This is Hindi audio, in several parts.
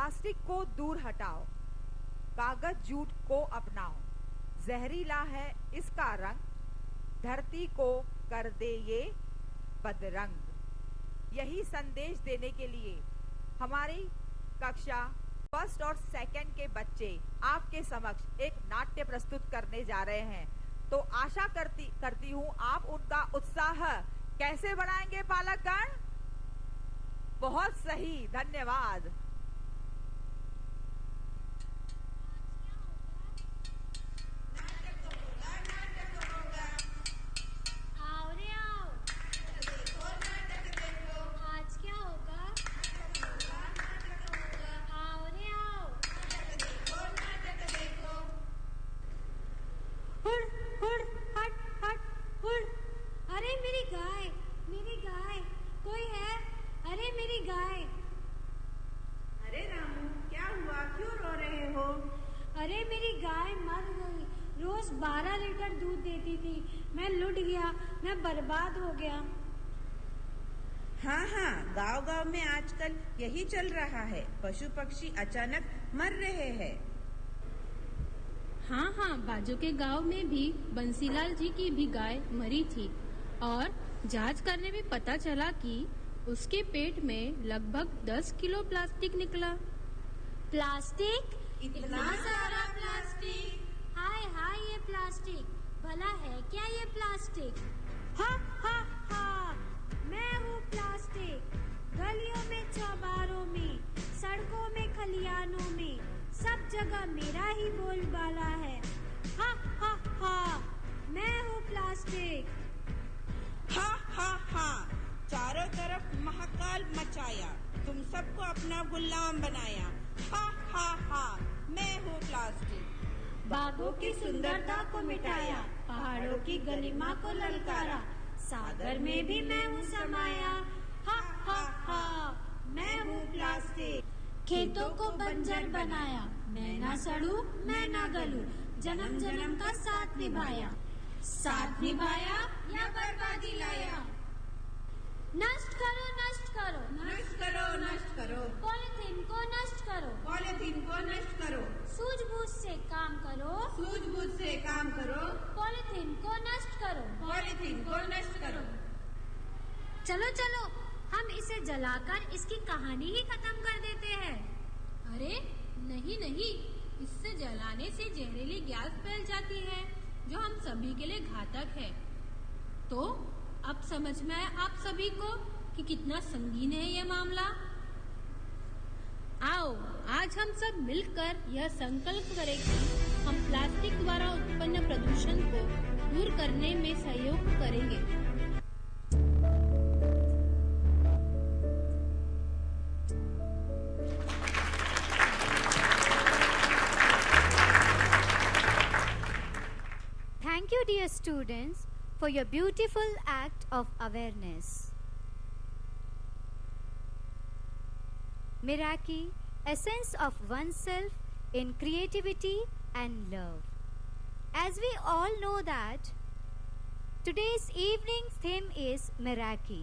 प्लास्टिक को दूर हटाओ, कागज जूट को अपनाओ, जहरीला है इसका रंग, धरती को कर दे ये बदरंग। यही संदेश देने के लिए हमारी कक्षा फर्स्ट और सेकंड के बच्चे आपके समक्ष एक नाट्य प्रस्तुत करने जा रहे हैं। तो आशा करती हूँ आप उनका उत्साह कैसे बढ़ाएंगे पालकगण? बहुत सही, धन्यवाद। अरे मेरी गाय मर गई। रोज 12 लीटर दूध देती थी। मैं लुट गया, मैं बर्बाद हो गया। हाँ, गांव-गांव में आजकल यही चल रहा है। पशु पक्षी अचानक मर रहे हैं। हाँ, बाजू के गांव में भी बंसीलाल जी की भी गाय मरी थी और जांच करने में पता चला कि उसके पेट में लगभग 10 किलो प्लास्टिक निकला। प्लास्टिक? इतना सारा प्लास्टिक? हाय ये प्लास्टिक, भला है क्या ये प्लास्टिक? हा, मैं हूँ प्लास्टिक। गलियों में, चौबारों में, सड़कों में, खलियानों में, सब जगह मेरा ही बोलबाला है। हा, मैं हूँ प्लास्टिक। हा, चारों तरफ महाकाल मचाया, तुम सबको अपना गुलाम बनाया। हा, मैं हूँ प्लास्टिक। बागों की सुंदरता को मिटाया, पहाड़ों की गरिमा को ललकारा, सागर में भी मैं हूँ समाया। हा, मैं हूँ प्लास्टिक। खेतों को बंजर बनाया, मैं ना सड़ू, मैं ना गलूं, जन्म जन्म का साथ निभाया या बर्बादी लाया। नष्ट करो पॉलीथीन को नष्ट करो, सूझबूझ से काम करो, पॉलीथीन को नष्ट करो। चलो हम इसे जलाकर इसकी कहानी ही खत्म कर देते हैं। अरे नहीं, इससे जलाने से जहरीली गैस फैल जाती है जो हम सभी के लिए घातक है। तो अब समझ में आया आप सभी को कि कितना संगीन है यह मामला। आओ आज हम सब मिलकर यह संकल्प करें कि हम प्लास्टिक द्वारा उत्पन्न प्रदूषण को दूर करने में सहयोग करेंगे। Thank you, dear students, for your beautiful act of awareness. Meraki, essence of oneself in creativity and love. As we all know that today's evening's theme is Meraki.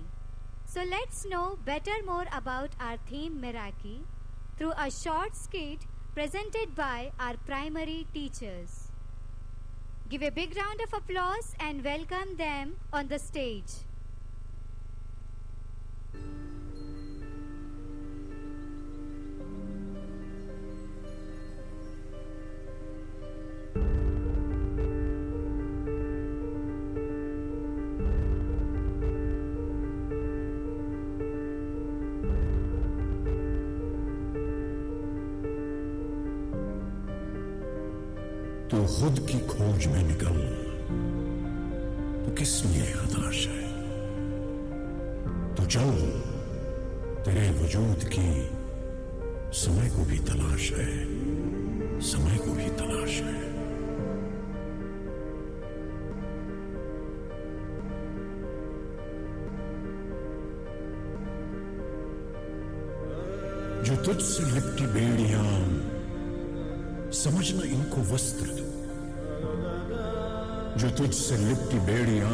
So let's know more about our theme Meraki through a short skit presented by our primary teachers. Give a big round of applause and welcome them on the stage. तो खुद की खोज में निकल, तो किस लिए हताश है? तो चल, तेरे वजूद की समय को भी तलाश है, समय को भी तलाश है। जो तुझसे लिपटी बेड़ियां, समझना इनको वस्त्र दो। जो तुझसे लिपटी बेड़ियां,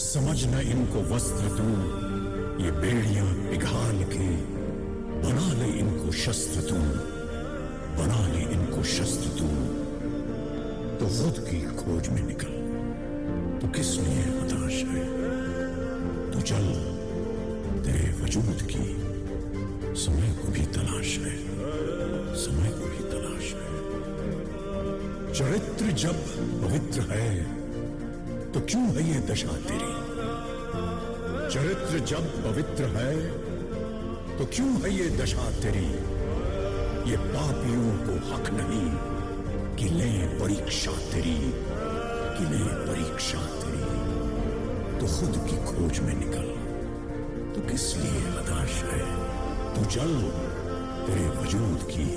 समझना इनको वस्त्र दूं। ये बेड़ियां पिघाल के बना ले इनको शस्त्र तू, बना ले इनको शस्त्र तू, तो खुद की खोज में निकल, तो किस लिए हताश है? तो चल, तेरे वजूद की समय को भी तलाश है, समय को भी तलाश है। चरित्र जब पवित्र है तो क्यों है ये दशा तेरी? चरित्र जब पवित्र है तो क्यों है ये दशा तेरी? ये पापियों को हक नहीं कि ले परीक्षा तेरी, कि ले परीक्षा तेरी। तो खुद की खोज में निकल, तो किस लिए हताश है? तू चल, तेरे वजूद की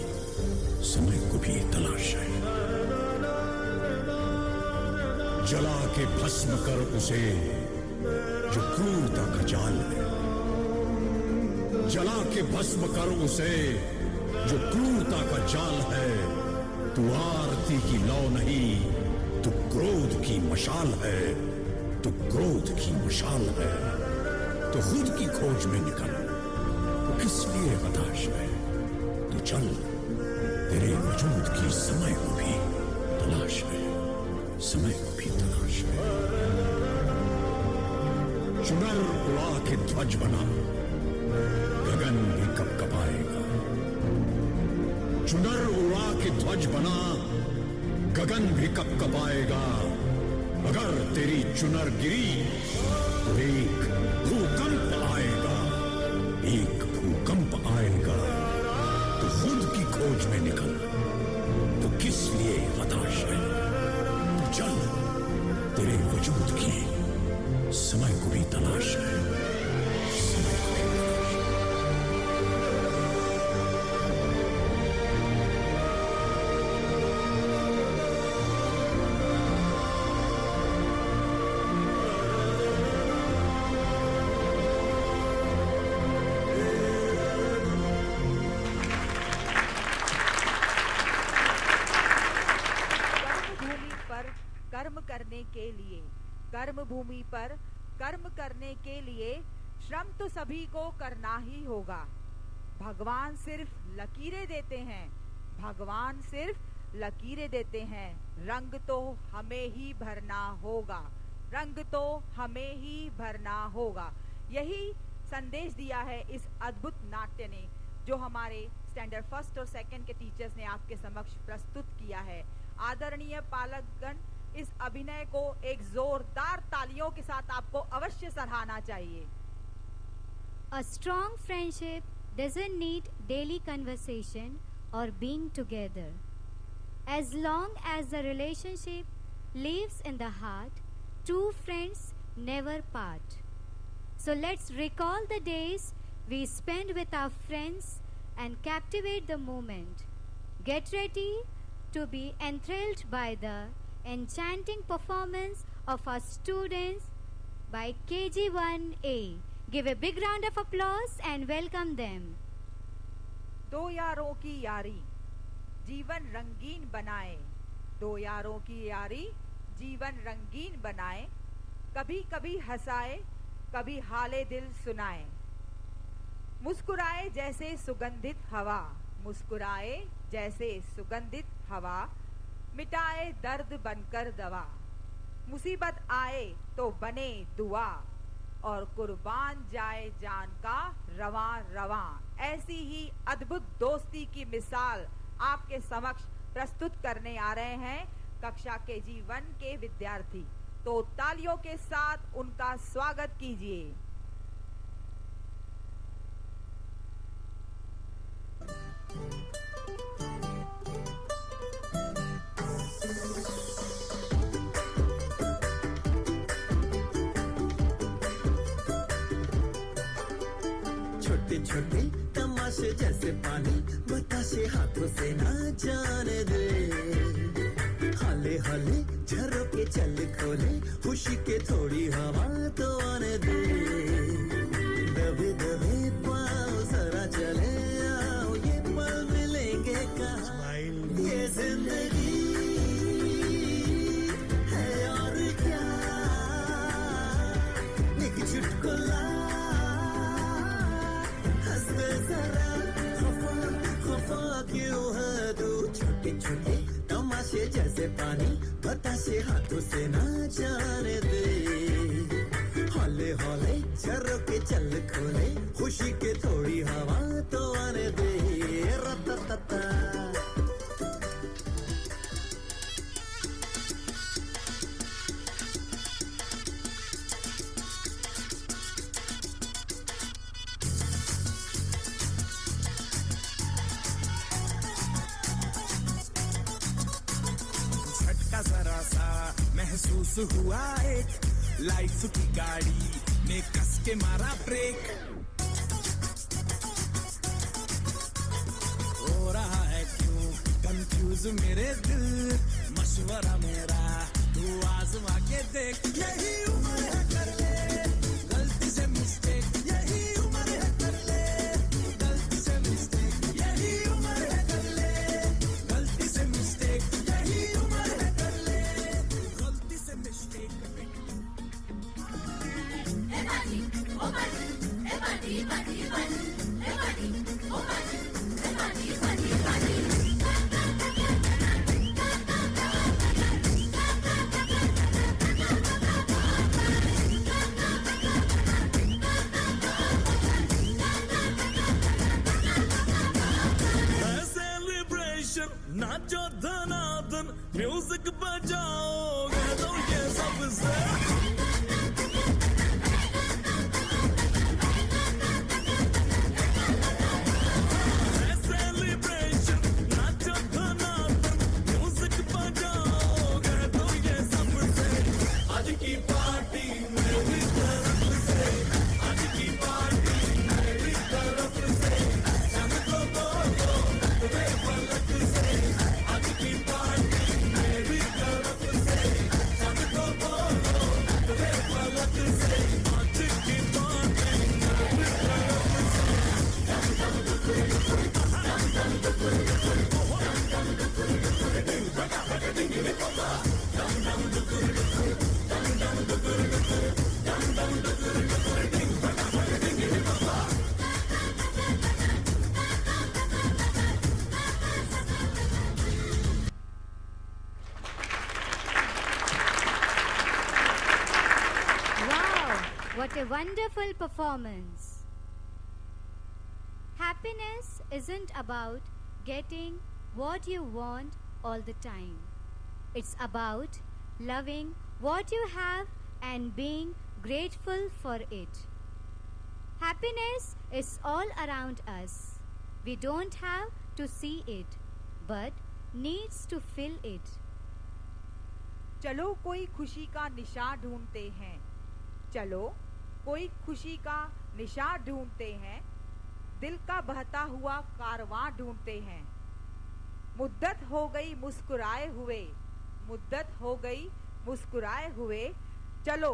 समय को भी तलाश है। जला के भस्म कर उसे जो क्रूरता का जाल है, जला के भस्म कर उसे जो क्रूरता का जाल है। तू आरती की लौ नहीं, तू क्रोध की मशाल है, तू क्रोध की मशाल है। तो खुद की खोज में निकल, तो किस लिए हताश है? तो चल, तेरे वजूद की समय को भी तलाश है, समय को भी तलाश है। चुनर उड़ा के ध्वज बना, गगन भी कपकपाएगा। चुनर उड़ा के ध्वज बना, गगन भी कपकपाएगा। अगर तेरी चुनर गिरी तो एक भूकंप आएगा, एक भूकंप आएगा। तो खुद की खोज में निकल, तो किस लिए हताश है? तो चल, तेरे वजूद की समय को भी तलाश है, समय को भी तलाश है। कर्म भूमि पर कर्म करने के लिए श्रम तो सभी को करना ही होगा। भगवान सिर्फ लकीरें देते हैं, भगवान सिर्फ लकीरें देते हैं। रंग तो हमें ही भरना होगा, रंग तो हमें ही भरना होगा। यही संदेश दिया है इस अद्भुत नाट्य ने, जो हमारे स्टैंडर्ड फर्स्ट और सेकंड के टीचर्स ने आपके समक्ष प्रस्तुत किया है। आदरणीय पालकगण, इस अभिनय को एक जोरदार तालियों के साथ आपको अवश्य सराहना चाहिए। A strong friendship doesn't need daily conversation or being together. As long as the relationship lives in the heart, two friends never part. So let's recall the days we spend with our friends and captivate the moment. Get ready to be enthralled by the enchanting performance of our students by KG1A. Give a big round of applause and welcome them. दो यारों की यारी जीवन रंगीन बनाए, दो यारों की यारी जीवन रंगीन बनाए। कभी कभी हंसाए, कभी हाले दिल सुनाए। मुस्कुराए जैसे सुगंधित हवा, मुस्कुराए जैसे सुगंधित हवा। मिटाए दर्द बनकर दवा, मुसीबत आए तो बने दुआ। और कुर्बान जाए जान का रवां रवां। ऐसी ही अद्भुत दोस्ती की मिसाल आपके समक्ष प्रस्तुत करने आ रहे हैं कक्षा KG1 के विद्यार्थी। तो तालियों के साथ उनका स्वागत कीजिए। छोटे छोटे तमाशे जैसे पानी बताशे हाथों से ना जाने दे। हाले हाले झरोके चल खोले, खुशी के थोड़ी हवा तो आने दे। दबे दबे पाँव जरा चले आओ, ये पल मिलेंगे कहाँ? ये जिंदगी है और क्या, एक चुटकुला हंसते जरा। जैसे पानी बतासे हाथों से ना जाने दे हौले हौले झरोके चल खोले खुशी के थोड़ी हवा तो आने दे रततता जरा सा महसूस हुआ एक लाइफ की गाड़ी ने कस के मारा ब्रेक हो रहा है क्यों कंफ्यूज मेरे दिल मशवरा मेरा तू आजमा के देख यही उम्र है कर ले गलती से मिस्टेक यही उम्र है कर ले गलती से मिस्टेक यही उम्र है कर ले गलती से मिस्टेक यही उम्र है कर ले गलती से मिस्टेक नाचो धनाधन म्यूजिक बजाओगे तो ये सबसे What a wonderful performance. Happiness isn't about getting what you want all the time. It's about loving what you have and being grateful for it. Happiness is all around us. We don't have to see it, but needs to feel it. चलो कोई खुशी का निशान ढूंढते हैं चलो कोई खुशी का निशान ढूंढते हैं दिल का बहता हुआ कारवां ढूंढते हैं मुद्दत हो गई मुस्कुराए हुए चलो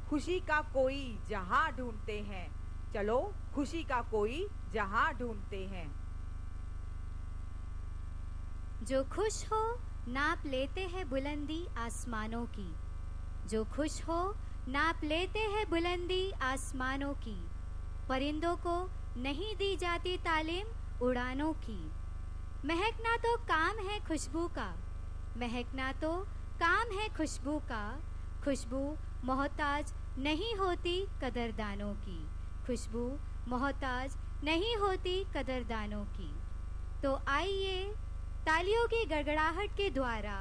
खुशी का कोई जहां ढूंढते हैं चलो खुशी का कोई जहां ढूंढते हैं जो खुश हो नाप लेते हैं बुलंदी आसमानों की जो खुश हो नाप लेते हैं बुलंदी आसमानों की परिंदों को नहीं दी जाती तालीम उड़ानों की महकना तो काम है खुशबू का महकना तो काम है खुशबू का खुशबू मोहताज नहीं होती कदरदानों की खुशबू मोहताज नहीं होती कदरदानों की तो आइए तालियों की गड़गड़ाहट के द्वारा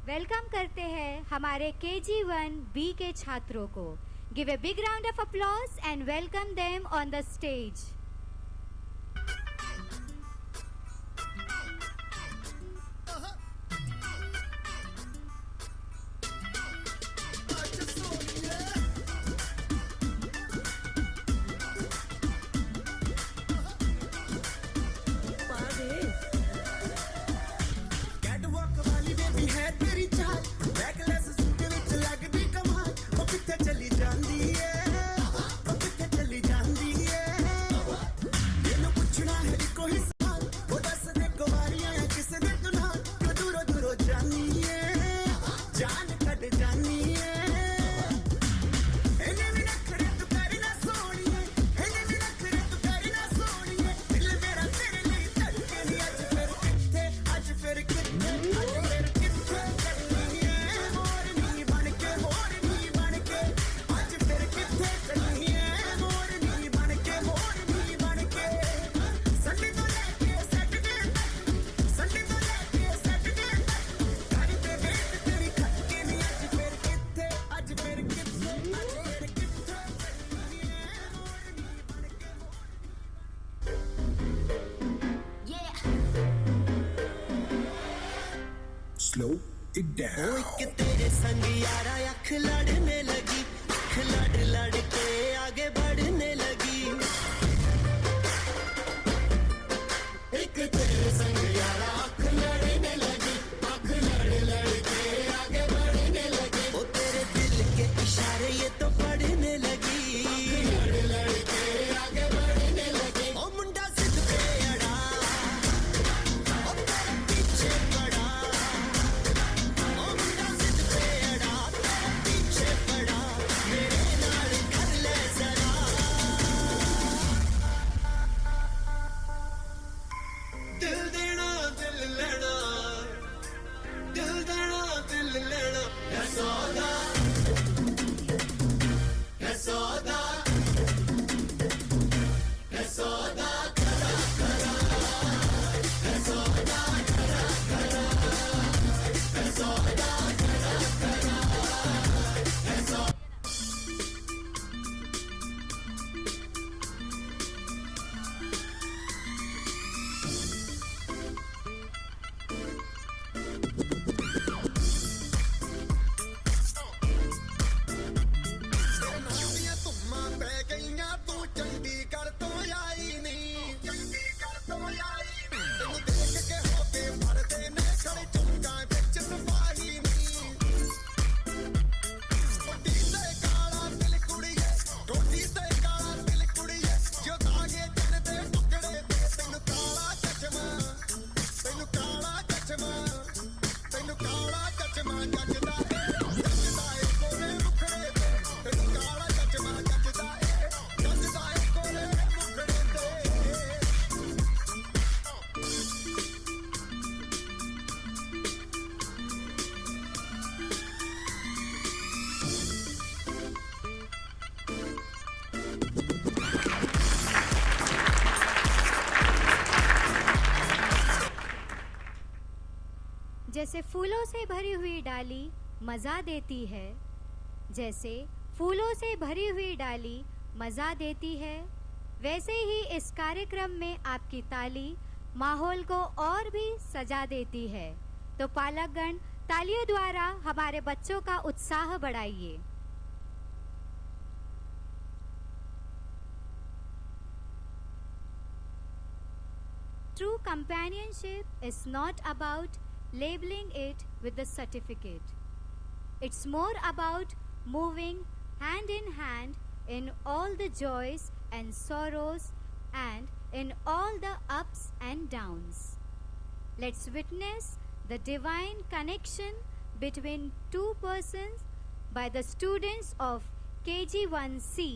वेलकम करते हैं हमारे KG1 B के छात्रों को give a big round of applause and welcome them on the stage चली जांदी है slow it down. ओ एक तेरे संग यारा अख लड़ने लगी, अख लड़ लड़ के आगे बढ़ने लगी। एक तेरे संग यारा अख लड़ने लगी, अख लड़ लड़ के आगे बढ़ने लगी। ओ तेरे दिल के इशारे ये तो पढ़ने लगी, अख लड़ लड़ के आगे बढ़ने लगी। ओ मुंडा जिद पे अड़ा, ओ तेरे पीछे पड़ा। ओ मुंडा जिद पे अड़ा, तेरे पीछे पड़ा। मेरे नाल कर ले जरा। दिल देना दिल लेना, दिल देना दिल लेना। है सौदा, है सौदा, है सौदा करा करा। है सौदा करा करा, है सौदा करा करा, है सौदा। नालियां तुम्मां पै गईयां, तू चंडीगढ़ तो आई नहीं, चंडीगढ़ तो आई नहीं। तैनू देख के होके भरदे ने खड़े चुंगां विच सिपाही नहीं। टोटी ते काला दिल कुड़िए, टोटी ते काला दिल कुड़िए। जो धागे चन दे टुकड़े ते तैनू काला चचमा, तैनू काला चचमा, तैनू काला चचमा जचदा है, जचदा है कोरे मुखड़े ते। तैनू काला चचमा जचदा है, जचदा है कोरे मुखड़े ते। जैसे फूलों से भरी हुई डाली मजा देती है, जैसे फूलों से भरी हुई डाली मजा देती है, वैसे ही इस कार्यक्रम में आपकी ताली माहौल को और भी सजा देती है। तो पालकगण तालियों द्वारा हमारे बच्चों का उत्साह बढ़ाइए। True companionship is not about labeling it with a certificate. It's more about moving hand in hand in all the joys and sorrows and in all the ups and downs. Let's witness the divine connection between two persons by the students of KG1C,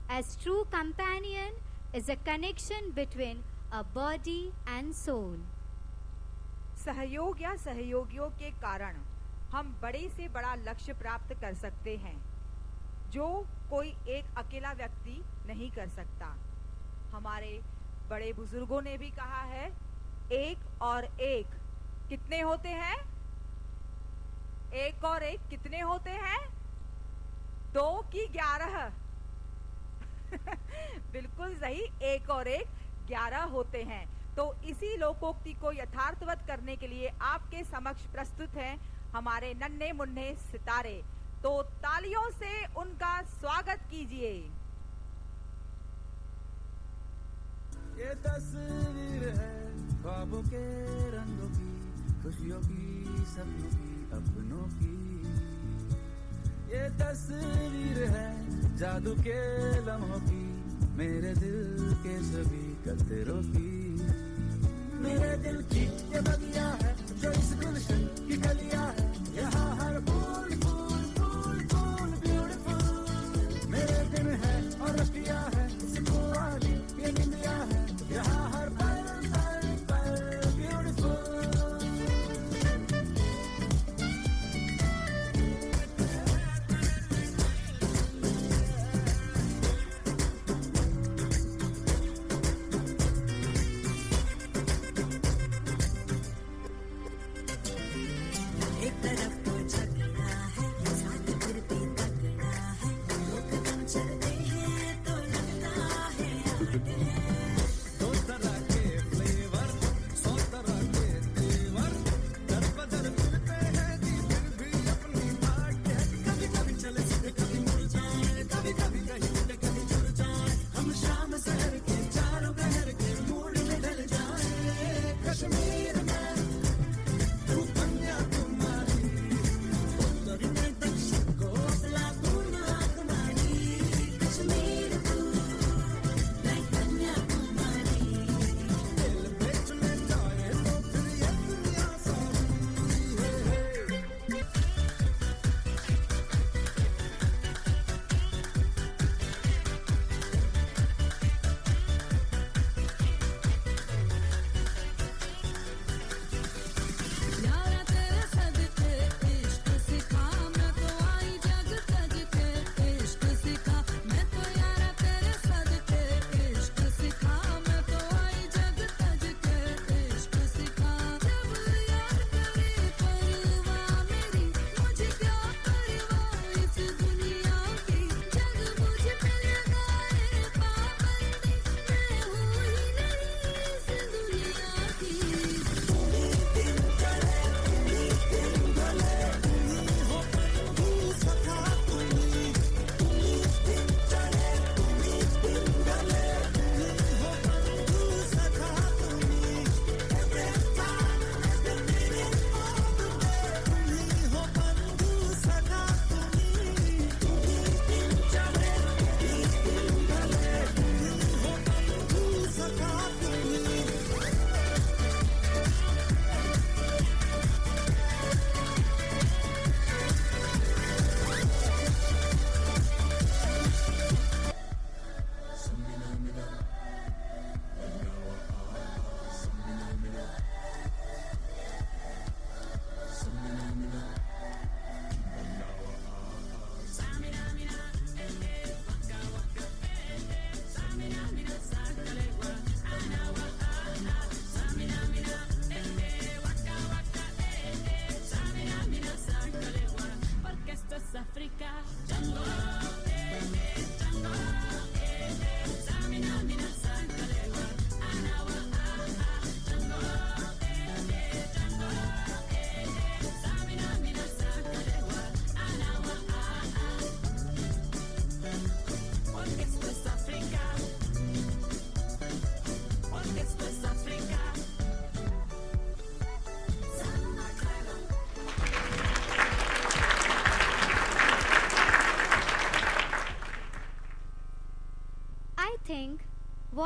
as true companion is a connection between a body and soul. सहयोग या सहयोगियों के कारण हम बड़े से बड़ा लक्ष्य प्राप्त कर सकते हैं, जो कोई एक अकेला व्यक्ति नहीं कर सकता। हमारे बड़े बुजुर्गों ने भी कहा है, एक और एक कितने होते हैं? एक और एक कितने होते हैं? 2 की 11। बिल्कुल सही, एक और एक 11 होते हैं। तो इसी लोकोक्ति को यथार्थवत करने के लिए आपके समक्ष प्रस्तुत हैं हमारे नन्हे मुन्ने सितारे। तो तालियों से उनका स्वागत कीजिए। ये तस्वीर है ख्वाबों के रंगों की, खुशियों की, सपनों की, अपनों की। ये तस्वीर है जादू के लम्हों की, मेरे दिल के सभी कतरों की। मेरे दिल की ये बगिया है जो इस गुलशन की गलियां है, यहाँ हर फूल फूल फूल फूल ब्यूटीफुल। मेरे दिन है और रतिया है, सुकून वाली ये निंदिया है, यहाँ हर पल पल पल beautiful.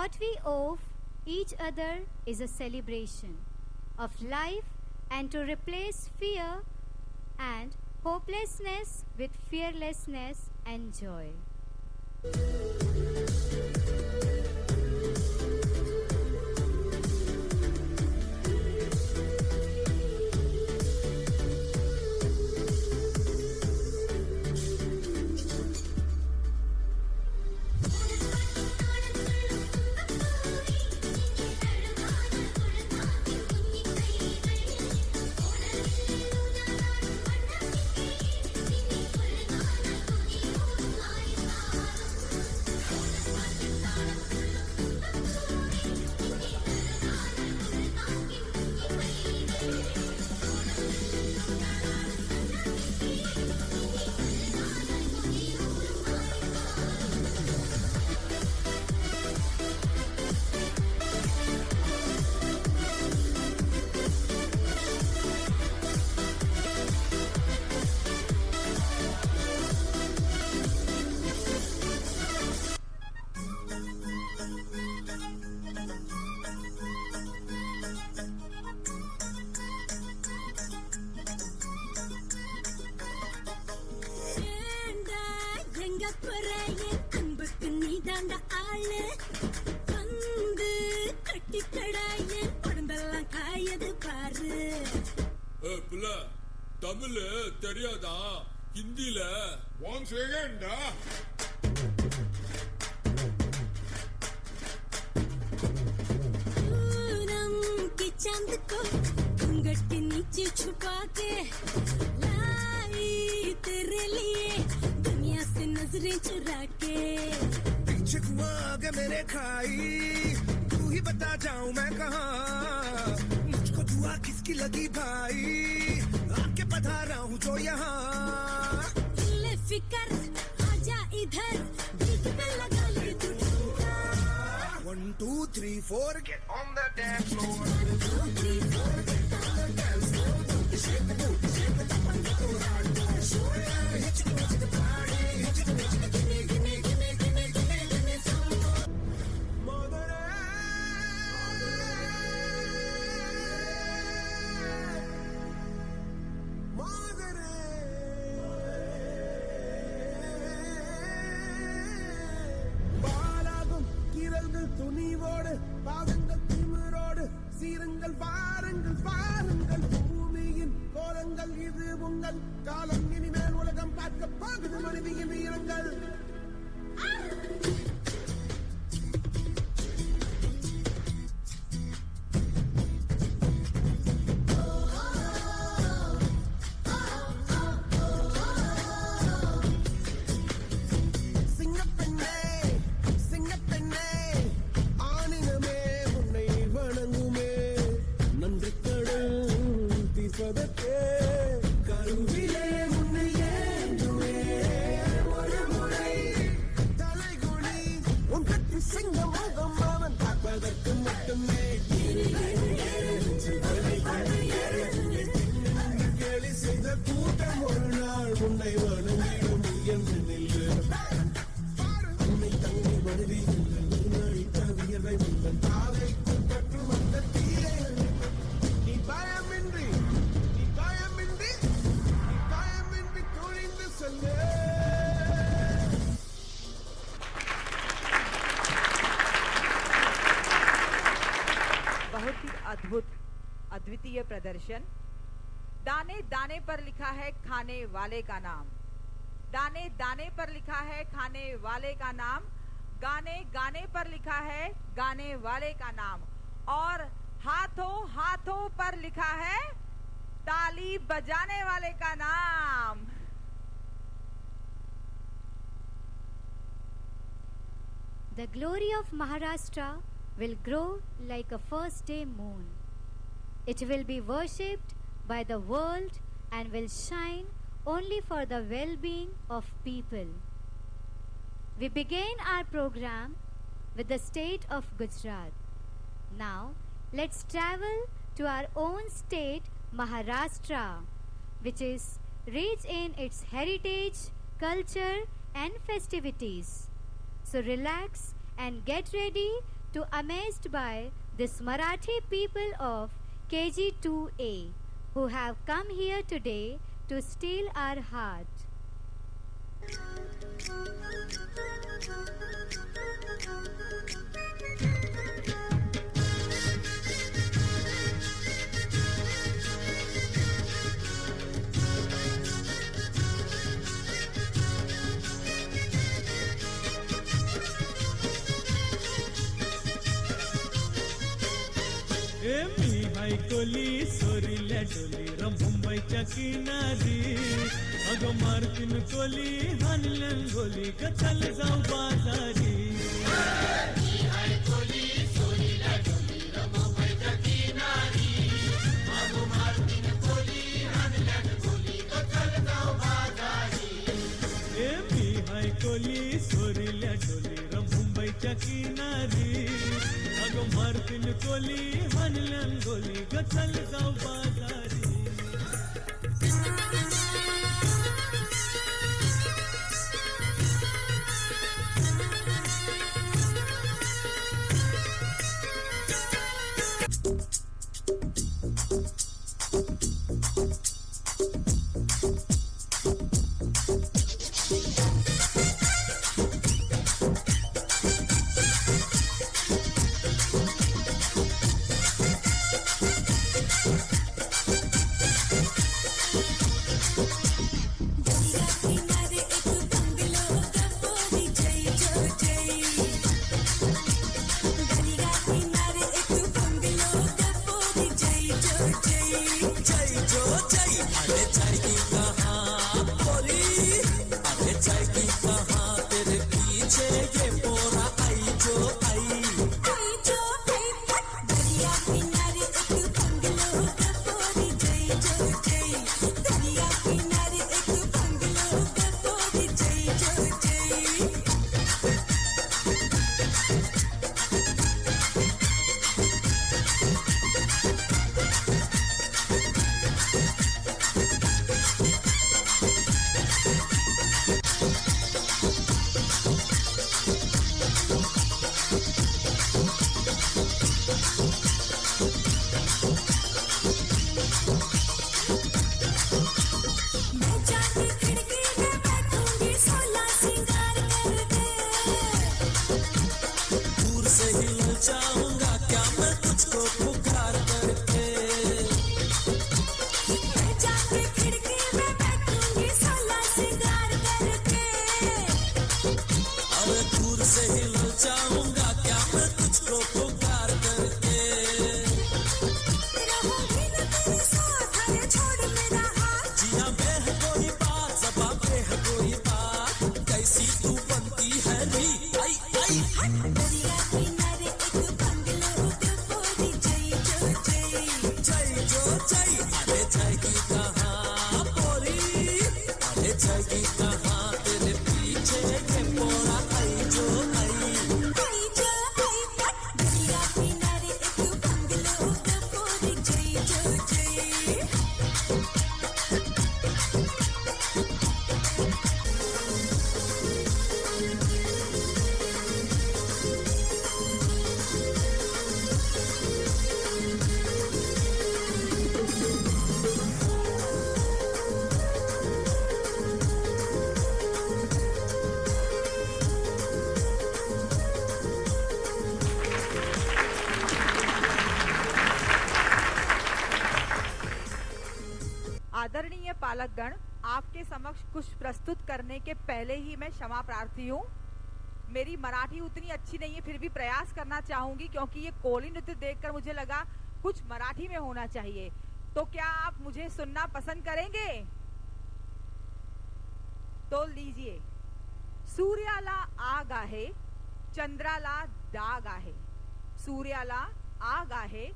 What we owe each other is a celebration of life and to replace fear and hopelessness with fearlessness and joy. Tamil தெரியாதா? ஹிந்தில ஒன் செகண்டா. चांद को घूंघट के नीचे छुपा के लाई तेरे लिए दुनिया से नजरें चुरा के। पीछे कुआं आगे मेरे खाई, तू ही बता जाऊं मैं कहाँ? मुझको दुआ किसकी लगी भाई, आके पधारा हूँ जो यहाँ। ले फिकर आजा इधर, बीच पे लगा ले तू ठुमका। 1 2 3 4 get on the dance floor. 1 2 3 4 get on the dance floor. Shake the booty, shake the top and go hard. Show it, hit you to the party, hit you to give me some more. Mother, பாலாகும் கீரல்கள் துணிவோடு, பாதங்கள் திமிரோடு, சீருங்கள் வாருங்கள் வாருங்கள். பூமியின் கோலங்கள் இது உங்கள் காலம், இனிமேல் உலகம் பார்க்க போகுது மனிதியின் வீரங்கள். சிங்கப்பெண்ணே சிங்கப்பெண்ணே, ஆணினமே உன்னை வணங்குமே. நன்றி கடன் தீர்ப்பதற்கே கருவிலே உன்னை ஏந்துமே. ஒரு முறை தலைகுனி, உன் கட்டி சிங்க முகம் அவன் பார்ப்பதற்கு மட்டுமே. கேலி செய்த கூட்டம் ஒரு நாள் உன்னை வணங்கிடும் உயர்ந்து நில்லு. உன்னை தங்கி மருவி அழித்த வியர்வை உங்கள் பாதைக்குள் பற்று வந்த தீயை அழிக்கும். நீ பயமின்றி நீ பயமின்றி நீ பயமின்றி துணிந்து செல்லு. बहुत ही अद्भुत अद्वितीय प्रदर्शन। दाने दाने पर लिखा है खाने वाले का नाम, दाने दाने पर लिखा है खाने वाले का नाम, गाने गाने पर लिखा है गाने वाले का नाम, और हाथों हाथों पर लिखा है ताली बजाने वाले का नाम। The glory of Maharashtra will grow like a first day moon. It will be worshipped by the world and will shine only for the well-being of people. We begin our program with the state of Gujarat. Now, let's travel to our own state, Maharashtra, which is rich in its heritage, culture, and festivities. So relax and get ready to amazed by this Marathi people of KG2A who have come here today to steal our heart. मी बायकोली सोरील्या डोली र मुंबईच्या किनारी अगं मारतीन कोली हानल्यान गोली ग चल जाऊ बाजारी मी बायकोली सोरील्या डोली र मुंबईच्या किनारी अगं मारतीन कोली हानल्यान गोली ग चल जाऊ बाजारी आदरणीय पालकगण, आपके समक्ष कुछ प्रस्तुत करने के पहले ही मैं क्षमा प्रार्थी हूँ। मेरी मराठी उतनी अच्छी नहीं है, फिर भी प्रयास करना चाहूंगी क्योंकि ये कोली नृत्य देखकर मुझे लगा कुछ मराठी में होना चाहिए। तो क्या आप मुझे सुनना पसंद करेंगे? तो लीजिए। सूर्याला आग आहे, चंद्राला डाग आहे, सूर्याला आग आहे,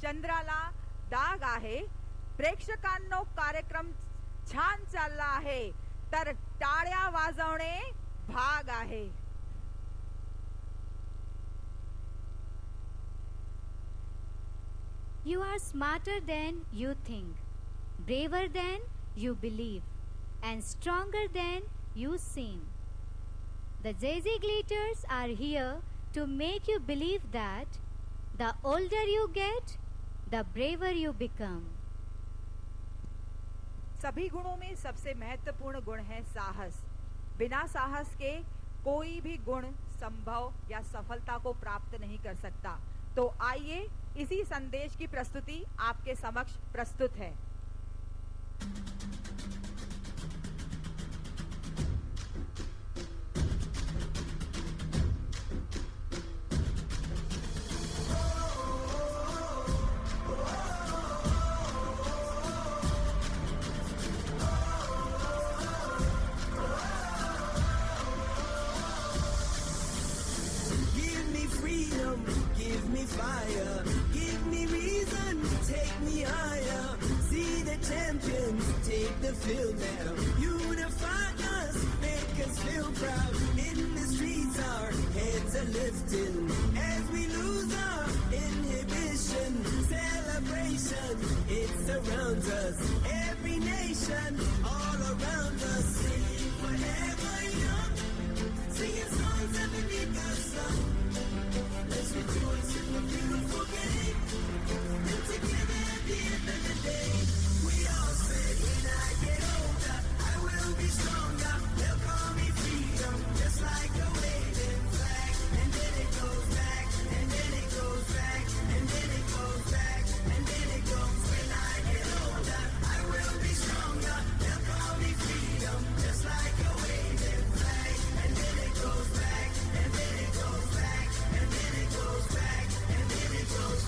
चंद्राला डाग आहे, प्रेक्षकांनो कार्यक्रम छान चालला आहे, तर टाळ्या वाजवणे भाग आहे। You are smarter than you think, braver than you believe, and stronger than you seem. The Jay-Z Glitters are here to make you believe that the older you get, the braver you become. सभी गुणों में सबसे महत्वपूर्ण गुण है साहस। बिना साहस के कोई भी गुण संभव या सफलता को प्राप्त नहीं कर सकता। तो आइए इसी संदेश की प्रस्तुति आपके समक्ष प्रस्तुत है। Give me fire, give me reason, take me higher. See the champions take the field now. Unify us, make us feel proud. In the streets our heads are lifting as we lose our inhibition. Celebration, it surrounds us. Every nation, all around us. Sing forever young, singing songs underneath the sun. Let's rejoice in the beautiful game. And together at the end of the day, we all say, when I get older, I will be stronger. They'll call me freedom, just like a waving flag. And then it goes back, and then it goes back, and then it goes back, and then it goes. When I get older, I will be stronger. They'll call me freedom, just like a waving flag. And then it goes back, and then it goes back, and then it goes back, and then it goes.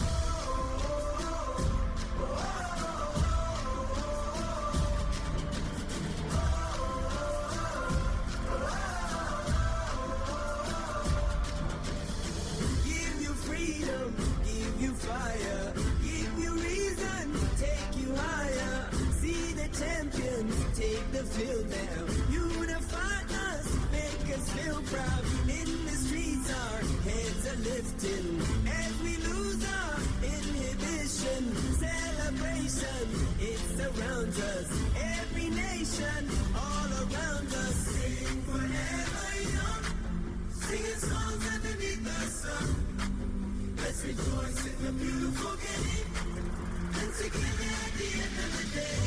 Give you freedom, give you fire, give you reason, take you higher. See the champions take the field now. Unify us, make us feel proud. In the streets our heads are lifting as we lose our inhibition. Celebration, it surrounds us. Every nation, all around us. Sing forever young, singing songs underneath the sun. Let's rejoice in the beautiful game. And together at the end of the day,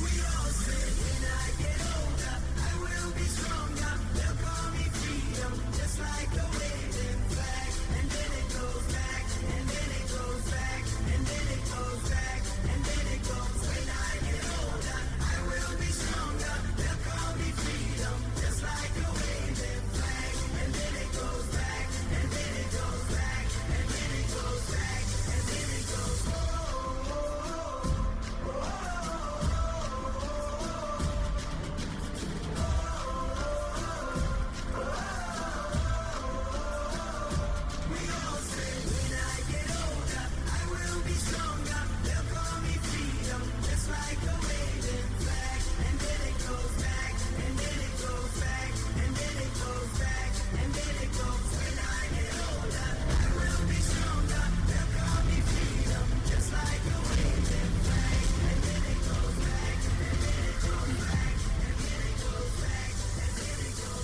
we all say, when I get older, I will be stronger. They'll call me freedom, just like a waving flag. And then it goes back, and then it goes back, and then it goes back, and then it goes. When I get older, I will be stronger. They'll call me freedom, just like a waving flag. And then it goes back, and then it goes back, and then it goes back, and then it goes. We all say, when I get older, I will be stronger. They'll call me freedom, just like a waving flag. And then it goes back, and then it goes back, and then it goes back, and then it goes. When I get older, I will be stronger. They'll call me freedom, just like a waving flag. And then it goes back, and then it goes back, and then it goes back, and then it goes.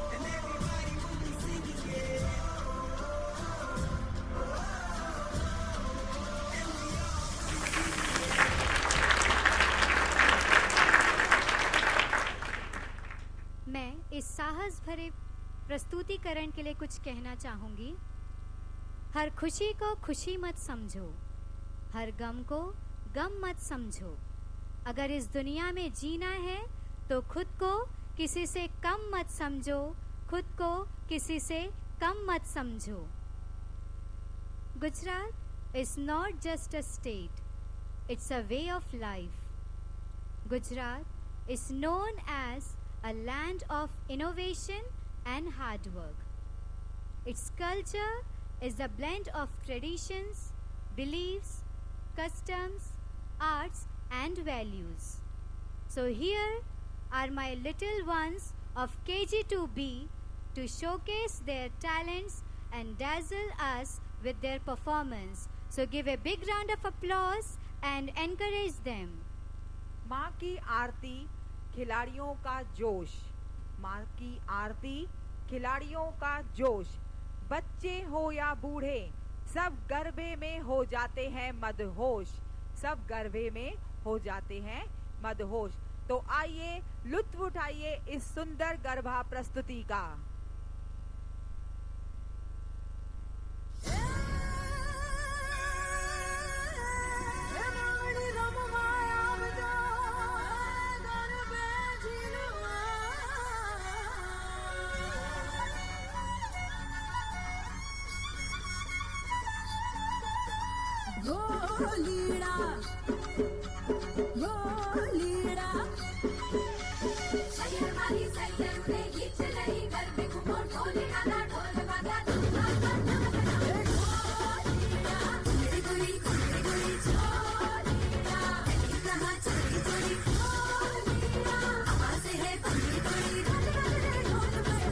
And everybody will be singing, yeah. And we all मैं इस साहस भरे प्रस्तुतिकरण के लिए कुछ कहना चाहूंगी। हर खुशी को खुशी मत समझो, हर गम को गम मत समझो। अगर इस दुनिया में जीना है तो खुद को किसी से कम मत समझो, खुद को किसी से कम मत समझो। Gujarat is not just a state, it's a way of life. Gujarat is known as a land of innovation and hard work. Its culture is a blend of traditions, beliefs, customs, arts and values. So here are my little ones of KG2B to showcase their talents and dazzle us with their performance. So give a big round of applause and encourage them. माँ की आरती, खिलाड़ियों का जोश, माँ की आरती, खिलाड़ियों का जोश, बच्चे हो या बूढ़े सब गरबे में हो जाते हैं मदहोश, सब गरबे में हो जाते हैं मदहोश। तो आइए लुत्फ उठाइए इस सुंदर गरबा प्रस्तुति का। गोलीड़ा गोलीड़ा सैयर मारी सैयर उड़े खींच लई गरबे घुमो ढोल गाना ढोल बाजा गोलीड़ा गुड़ी गुड़ी गुड़ी गुड़ी छोलीड़ा कहाँ चली गुड़ी गोलीड़ा आवाज है गुड़ी गुड़ी ढोल ढोल पर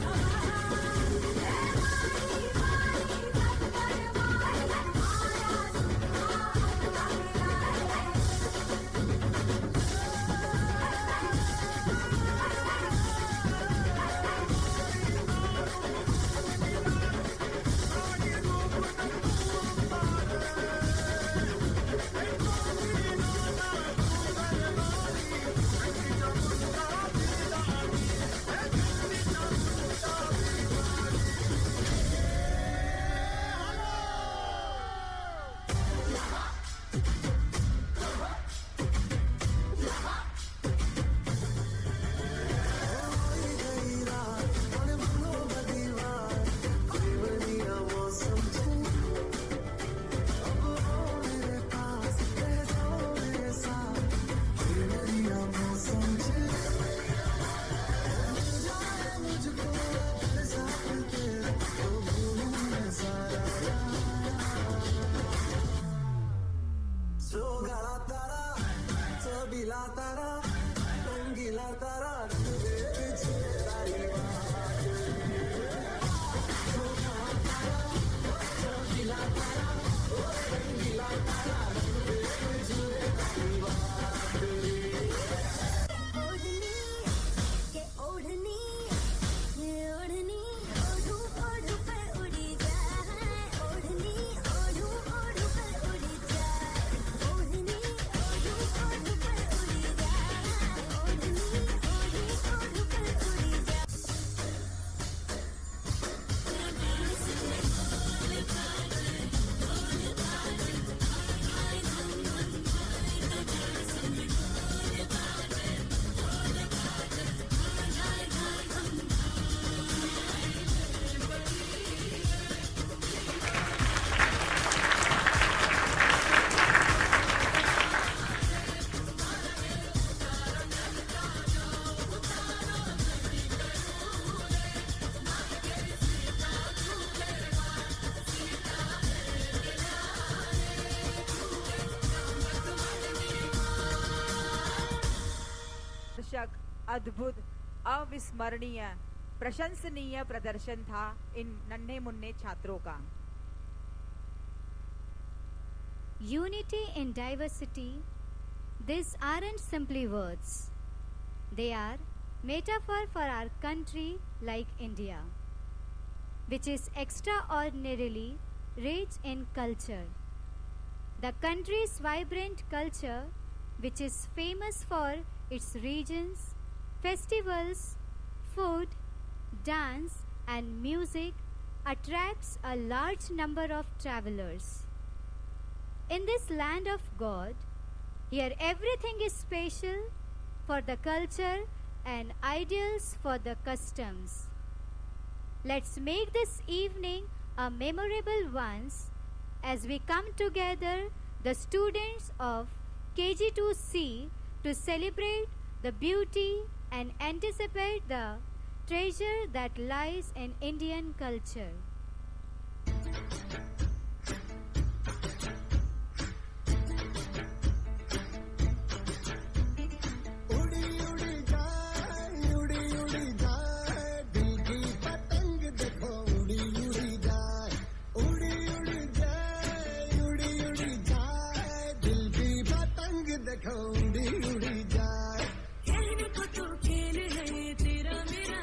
अद्भुत, अविस्मरणीय, प्रशंसनीय प्रदर्शन था इन नन्हे मुन्ने छात्रों का। Unity in diversity, these aren't simply words. They are metaphor for our country like India, which is extraordinarily rich in culture. The country's vibrant culture, which is famous for its regions, festivals, food, dance and music, attracts a large number of travelers. In this land of God, here everything is special for the culture and ideals for the customs. Let's make this evening a memorable one as we come together, the students of KG2C, to celebrate the beauty and anticipate the treasure that lies in Indian culture. उड़ी उड़ी जाए, खेलने को तो खेल है तेरा मेरा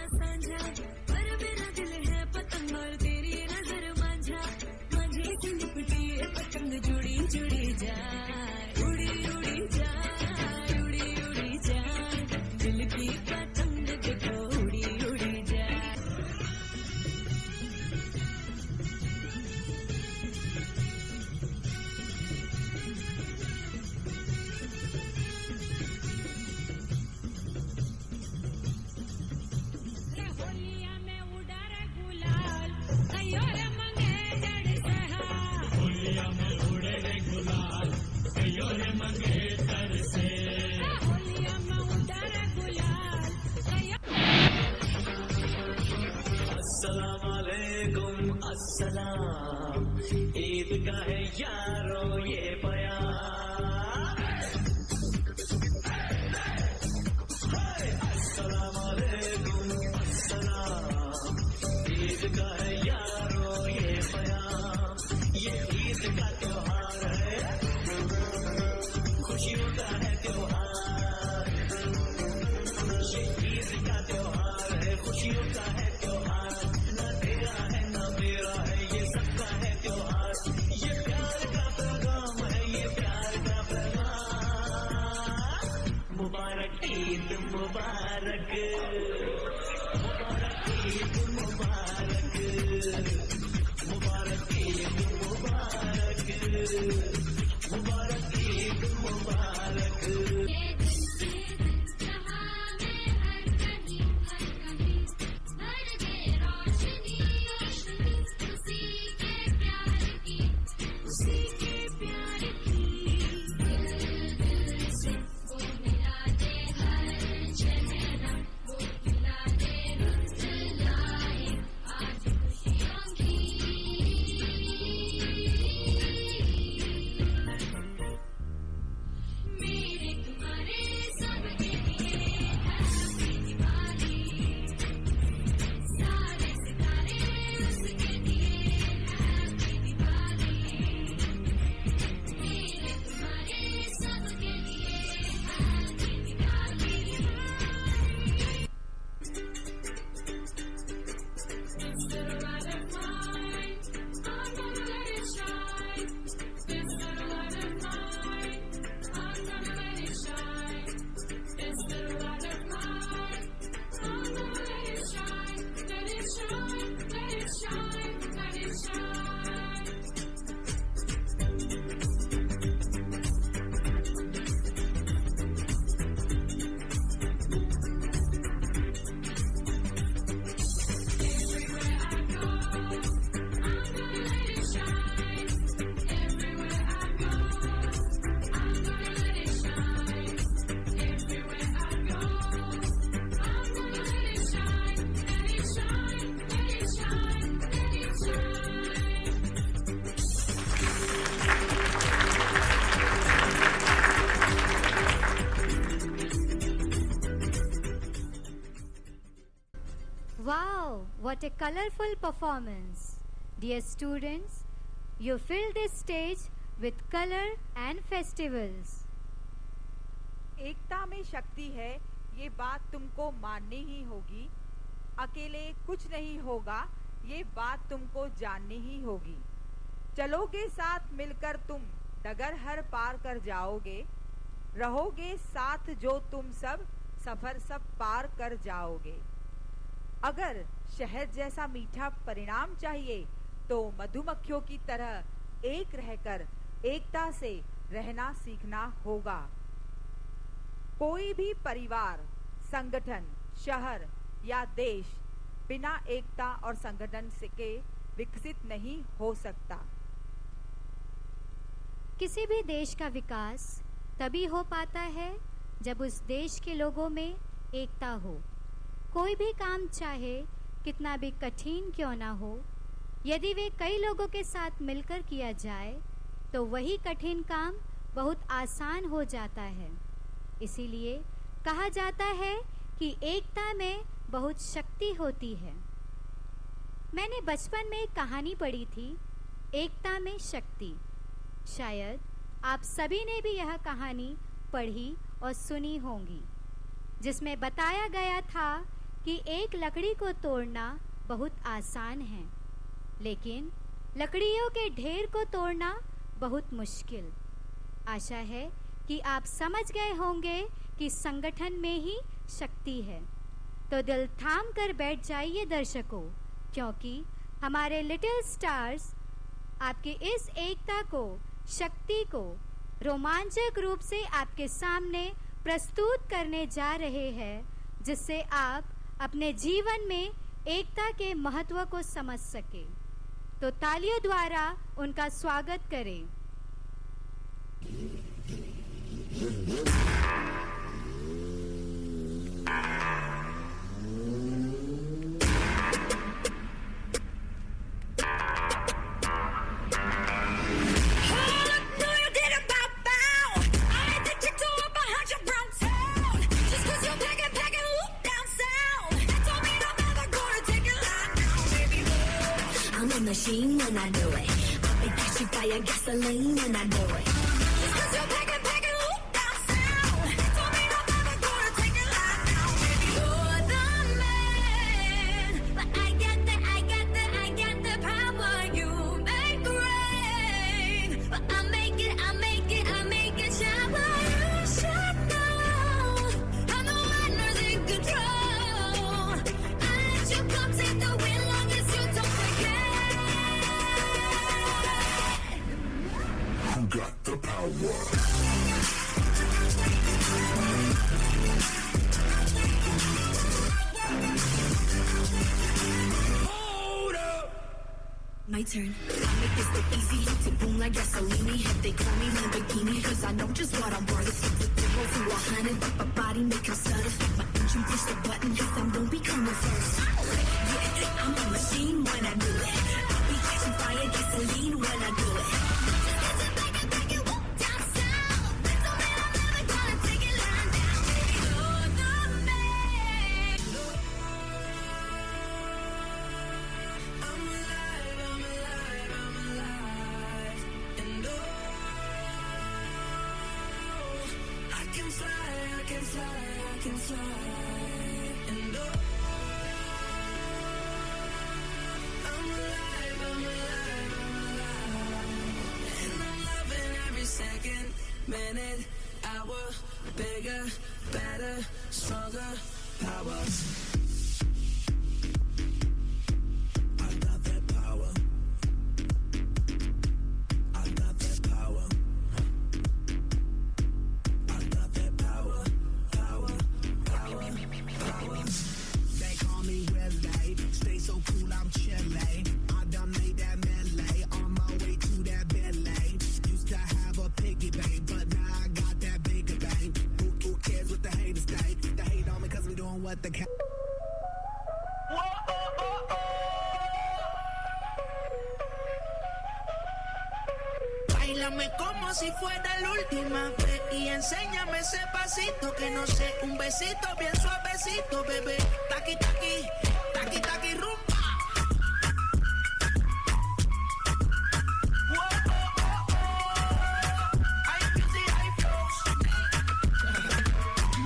ईद का है यारो ये बयान। अस्सलाम वालेकुम अस्सलाम, ईद का है यारो ये बयान। ये ईद का त्योहार है, खुशियों का है त्योहार। ये ईद का त्योहार है, खुशियों का है त्योहार। ना तेरा है ना मेरा है, ये सबका है त्योहार। ये प्यार का पैगाम है, ये प्यार का पैगाम। मुबारक ईद मुबारक, मुबारक ईद मुबारक, मुबारक ईद मुबारक, मुबारक ईद मुबारक। Wow, what a colorful performance. Dear students, you filled this stage with color and festivals. एकता में शक्ति है, ये बात तुमको माननी ही होगी। अकेले कुछ नहीं होगा, ये बात तुमको जाननी ही होगी। चलोगे साथ मिलकर तुम डगर हर पार कर जाओगे। रहोगे साथ जो तुम सब सफर सब पार कर जाओगे। अगर शहद जैसा मीठा परिणाम चाहिए तो मधुमक्खियों की तरह एक रहकर एकता से रहना सीखना होगा। कोई भी परिवार, संगठन, शहर या देश बिना एकता और संगठन से के विकसित नहीं हो सकता। किसी भी देश का विकास तभी हो पाता है जब उस देश के लोगों में एकता हो। कोई भी काम चाहे कितना भी कठिन क्यों ना हो, यदि वे कई लोगों के साथ मिलकर किया जाए तो वही कठिन काम बहुत आसान हो जाता है। इसीलिए कहा जाता है कि एकता में बहुत शक्ति होती है। मैंने बचपन में एक कहानी पढ़ी थी, एकता में शक्ति। शायद आप सभी ने भी यह कहानी पढ़ी और सुनी होंगी, जिसमें बताया गया था कि एक लकड़ी को तोड़ना बहुत आसान है, लेकिन लकड़ियों के ढेर को तोड़ना बहुत मुश्किल। आशा है कि आप समझ गए होंगे कि संगठन में ही शक्ति है। तो दिल थाम कर बैठ जाइए दर्शकों, क्योंकि हमारे लिटिल स्टार्स आपकी इस एकता को, शक्ति को रोमांचक रूप से आपके सामने प्रस्तुत करने जा रहे हैं, जिससे आप अपने जीवन में एकता के महत्व को समझ सके। तो तालियों द्वारा उनका स्वागत करें। machine when I do it. I be catching fire, gasoline when I do it. Just 'cause you're packing, look down sound. Don't mean I'm never gonna take it like now. Baby, you're the man. But I got the power. You make the rain. But I make it shower. You should know. I'm the one who's in control. I let you come take the wheel long as you don't forget. You got the power. Hold up. My turn. I make this look easy, to boom like gasoline. If they call me Lamborghini, 'cause I know just what I'm worth. Zero to 100, but my body make 'em stutter. My engine push the button, yes, I'm gon' be coming first. Yeah, I'm a machine when I do it. I be catching fire, gasoline when I do it. Minute, hour, bigger, better, stronger, power. I got that power. I got that power. I got that power. Power, power, power. They call me Willie. Stay so cool, I'm chilly. I done made that melee on my way to that Bentley. Used to have a piggy bank, but now I got that bigger bank. Who cares what the haters think? They hate on me 'cause I'm doing what they can. Báilame como si fuera la última vez y enséñame ese pasito que no sé, un besito bien suavecito, bebé. Taqui taqui, taqui taqui rumba.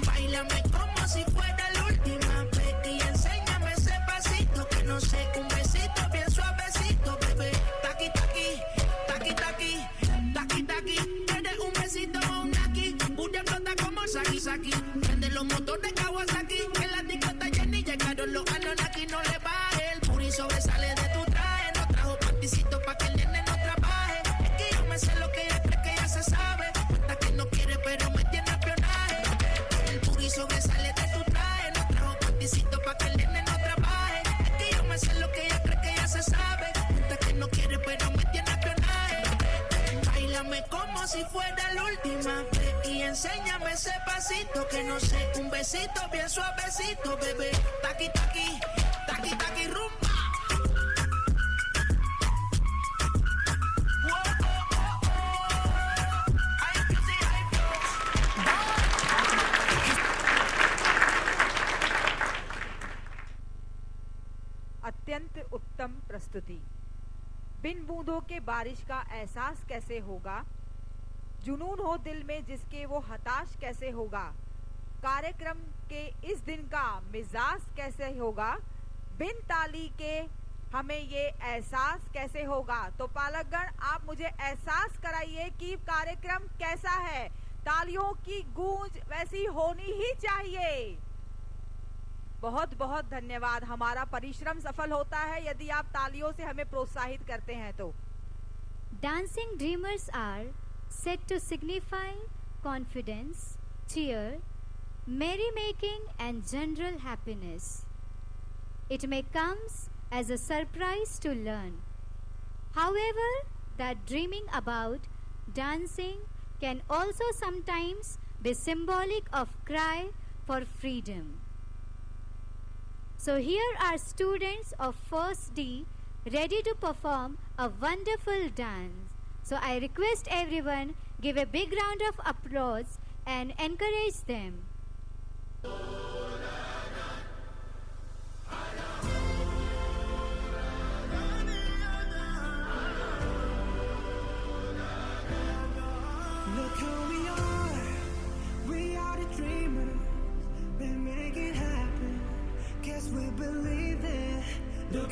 Báilame como si fuera la última vez y enséñame ese pasito que no sé, un besito bien suavecito, bebé. Taqui taqui, taqui taqui, taqui taqui. Tienes un besito o un aquí, una flota como Saki Saki. Prende los motores Kawasaki, en la discota Jenny llegaron los Anunnaki, no le baje. El puri sobresale de tu traje, no trajo panticito pa' que el nene no trabaje. Es que yo me sé lo que ella cree que ya se sabe. Cuenta que no quiere pero me tiene espionaje. El puri sobresale de tu traje, no trajo panticito pa' que el nene no trabaje. Es que yo me sé lo que ella cree que ya se sabe. Cuenta que no quiere pero me tiene espionaje. Báilame como si fuera la última vez y enséñame ese pasito que no sé, un besito bien suavecito, bebé. Taqui taqui, taqui taqui rumba. अत्यंत उत्तम प्रस्तुति। बिन बूंदों के बारिश का एहसास कैसे होगा, जुनून हो दिल में जिसके वो हताश कैसे होगा, कार्यक्रम के इस दिन का मिजाज कैसे होगा, बिन ताली के हमें ये एहसास कैसे होगा। तो पालकगण, आप मुझे एहसास कराइए कि कार्यक्रम कैसा है। तालियों की गूंज वैसी होनी ही चाहिए। बहुत बहुत धन्यवाद। हमारा परिश्रम सफल होता है यदि आप तालियों से हमें प्रोत्साहित करते हैं तो। Dancing dreamers are said to signify confidence, cheer, merrymaking and general happiness. It may comes as a surprise to learn. However, that dreaming about dancing can also sometimes be symbolic of cry for freedom. So here are students of First D ready to perform a wonderful dance. So I request everyone give a big round of applause and encourage them.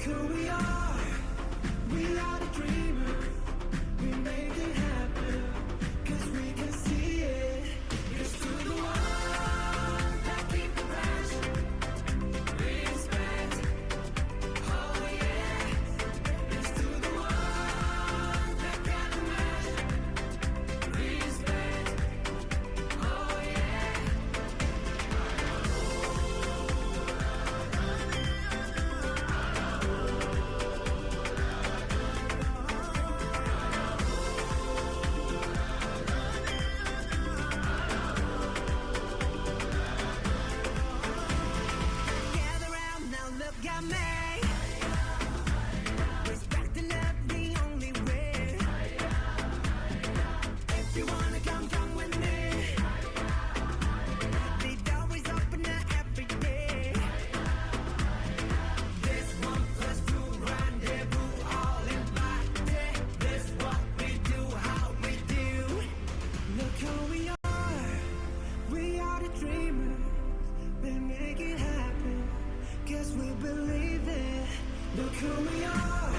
who we are. We are the dreamers. We make it happen. 'Cause we can see it. It's to the one that keep the passion. Respect. Oh yeah. It's to the one that got the passion. Respect. Oh yeah. Gather round now, look at me. Respecting up the only way. If you wanna come with me. The door is open every day. This 1+2 rendezvous, all invited. This what we do, how we do. Look who we are. We are the dreamers. We make it happen. Guess we believe it. Look who we are.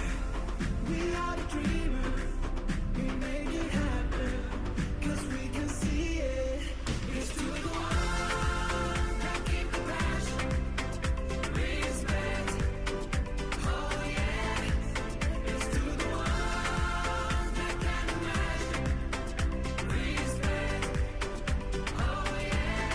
We are the dreamers. We make it happen. 'Cause we can see it. It's to the one that keep the passion. Respect. Oh yeah. It's to the one that can imagine. Respect. Oh yeah.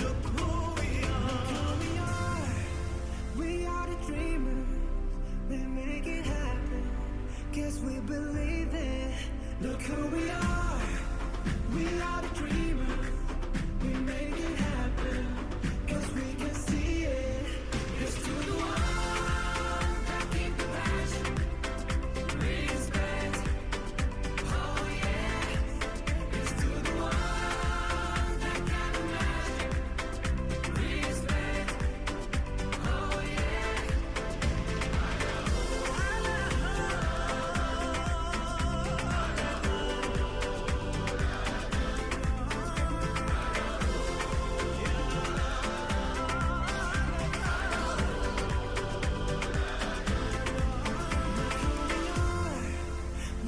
Look who we are. We are the dreamers. We make it happen. Guess we believe it. Look who we are. We are the dreamers. We make it happen. 'Cause we can see it. It's to the one that keep the passion. Respect. Oh yeah. It's to the one that got the passion. Respect. Oh yeah.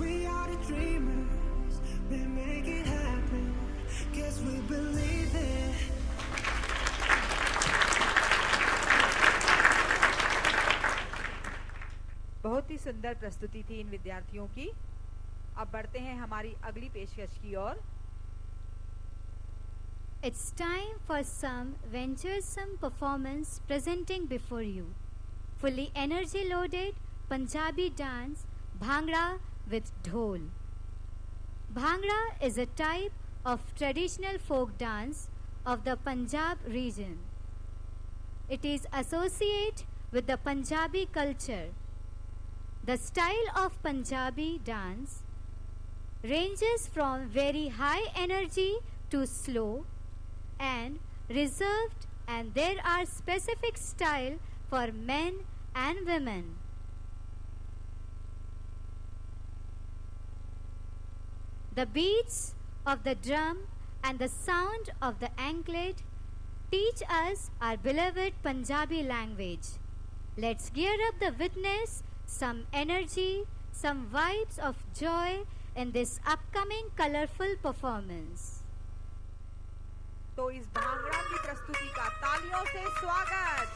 We are the dreamers. We make it happen. Guess we believe it. बहुत ही सुंदर प्रस्तुति थी इन विद्यार्थियों की। अब बढ़ते हैं हमारी अगली पेशकश की ओर। It's time for some venturesome performance presenting before you. Fully energy loaded Punjabi dance Bhangra with Dhol. Bhangra is a type of traditional folk dance of the Punjab region. It is associated with the Punjabi culture. The style of Punjabi dance ranges from very high energy to slow and reserved, and there are specific style for men and women. The beats of the drum and the sound of the anklet teach us our beloved Punjabi language. Let's gear up the witness some energy, some vibes of joy in this upcoming colorful performance. तो इस भांगड़ा की प्रस्तुति का तालियों से स्वागत।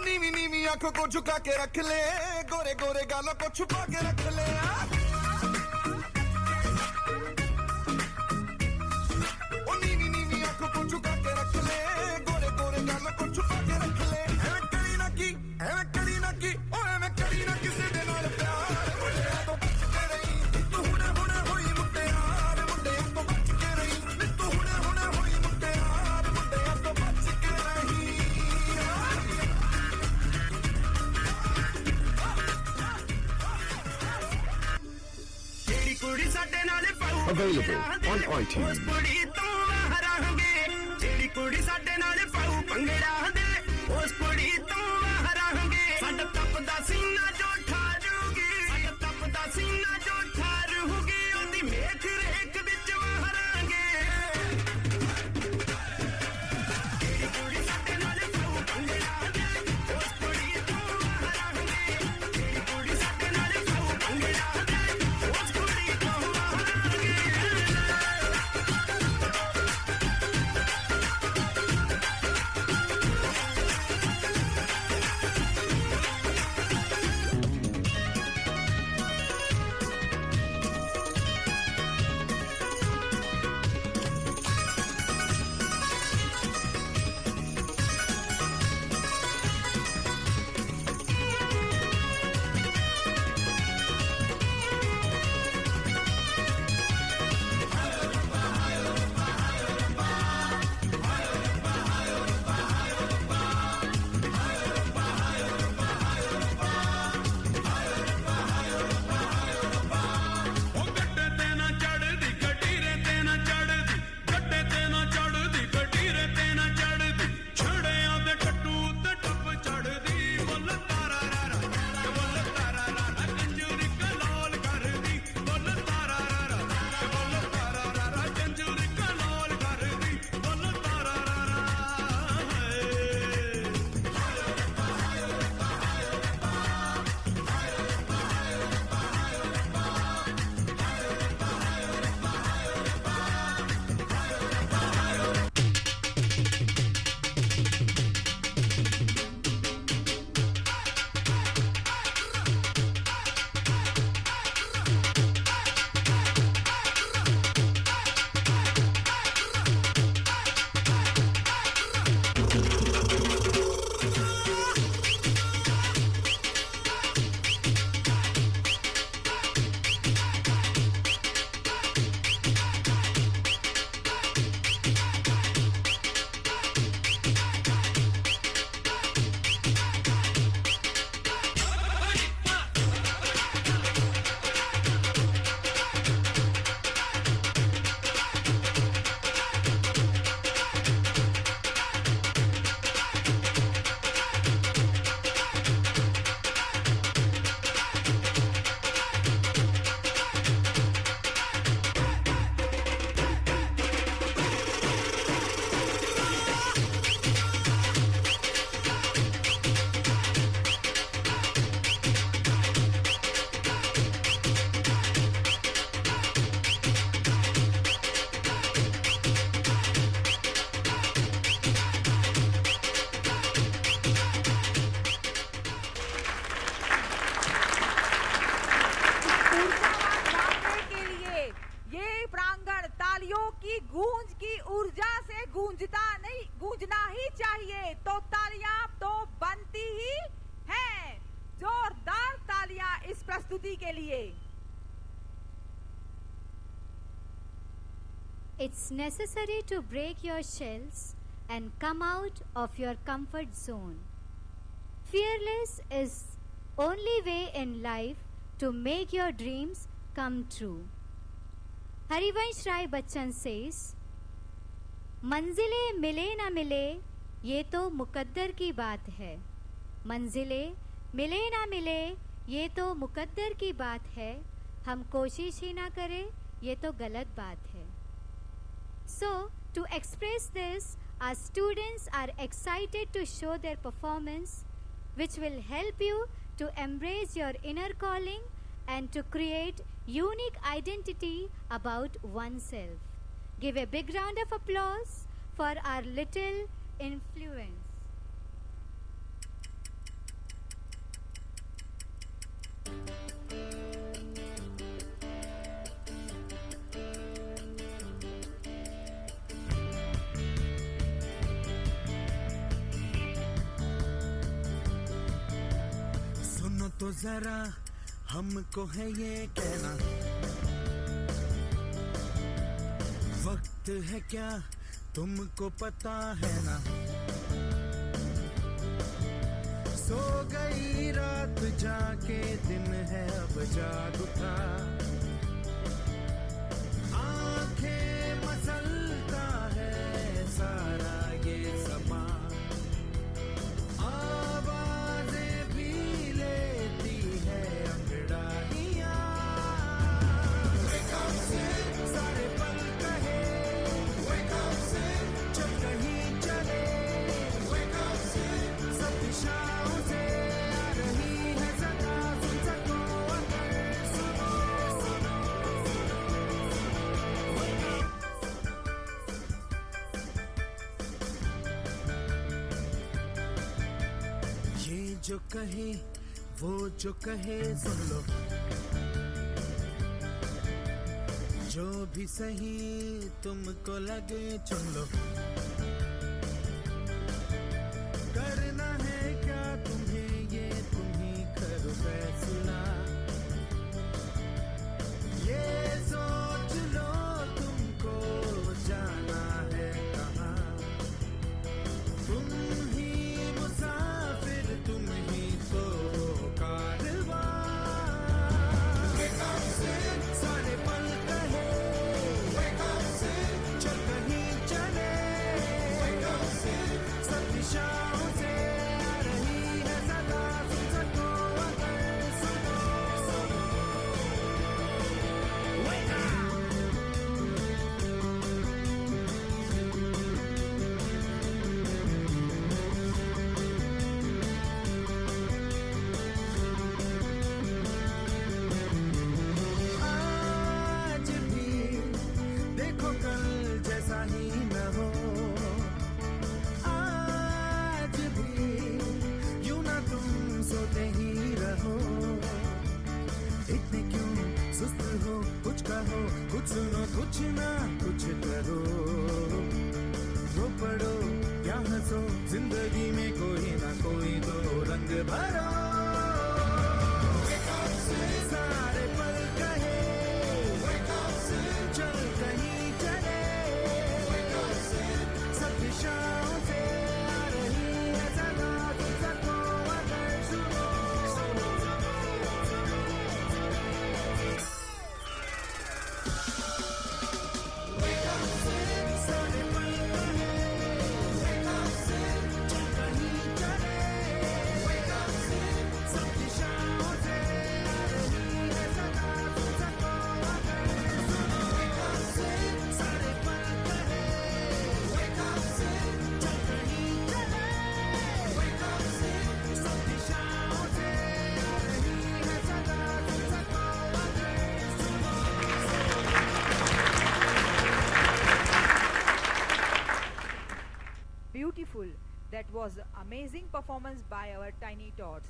नीवी नीवी आंखों को झुका के रख ले, गोरे गोरे गोरे गालों को छुपा के रख ले ओ नीनी नीनी आंखों को झुका के रख ले गोरे गोरे गालों को छुपा के रख ले एवें करी ना की ओ एवें करी ना किसी दे नाल प्यार मुंडे तो बच के रही तू हुणे हुणे होई मुंडियार मुंडे तो बच के रही तू हुणे हुणे होई मुंडियार मुंडे तो बच के रही तेरी कुड़ी साडे नाल पाऊ Available on iTunes. उस कुड़ी तू हरांगे तेरी कुड़ी साडे नाल पाऊ पंगड़ा दे उस कुड़ी तू हरांगे साडा तपदा सीना जो ठारूगी साडा तपदा सीना जो ठारूगी ओदी मेख रेख विच महरांगे तेरी कुड़ी साडे नाल पाऊ पंगड़ा दे उस कुड़ी तू हरांगे तेरी कुड़ी साडे नाल पाऊ पंगड़ा दे उस कुड़ी तू हरांगे गूंजना ही चाहिए। तो तालियां तो बनती ही हैं। जोरदार तालियां इस प्रस्तुति के लिए। It's necessary to break your shells and come out of your comfort zone. Fearless is only way in life to make your dreams come true. Harivansh Rai Bachchan says, मंजिले मिले ना मिले ये तो मुकद्दर की बात है। मंजिले मिले ना मिले ये तो मुकद्दर की बात है। हम कोशिश ही ना करें ये तो गलत बात है। So, to express this, our students are excited to show their performance, which will help you to embrace your inner calling and to create unique identity about oneself. Give a big round of applause for our little influence. तो जरा हमको है ये कहना, वक्त है क्या तुमको पता है ना। सो गई रात जाके दिन है अब जाग उठा, आंखें मसलता है सारा ये समा, आवाजें भी लेती है अंगड़ाइयाँ। सारे पल कहे जब कहीं चले, सब दिशाओं से आ रही है सदा, सुन सको अगर सुनो, ये जो कहे वो जो कहे सुन लो, जो भी सही तुमको लगे चुन लो। करना है क्या तुम्हें ये तुम ही करो फैसला, ये सोच लो तुमको जाना है कहाँ। तुम ही मुसाफिर तुम ही तो कारवां, सारे पल कहे चल कहीं चले, सब दिशाओं से आ रही है सदा, सुन सको अगर सुनो, Wake up! आज भी देखो कल जैसा ही न हो, आज भी यूं ना तुम सोते ही रहो। इतने क्यों सुस्त हो, कुछ कहो कुछ सुनो, कुछ ना कुछ करो। रो पड़ो या हंसो, जिंदगी में कोई ना कोई तो रंग भरो। सारे पल कहे चल कहीं चले, सब दिशाओं से आ रही है सदा, तुम सको अगर सुनो, सारे पल कहे चल कहीं चले, सब दिशाओं से आ रही है सदा, तुम सको अगर सुनो। सारे पल कहे चल कहीं चले, सब दिशाओं से आ रही है सदा, तुम सको अगर सुनो। Beautiful. That was amazing performance by our Tiny Tots.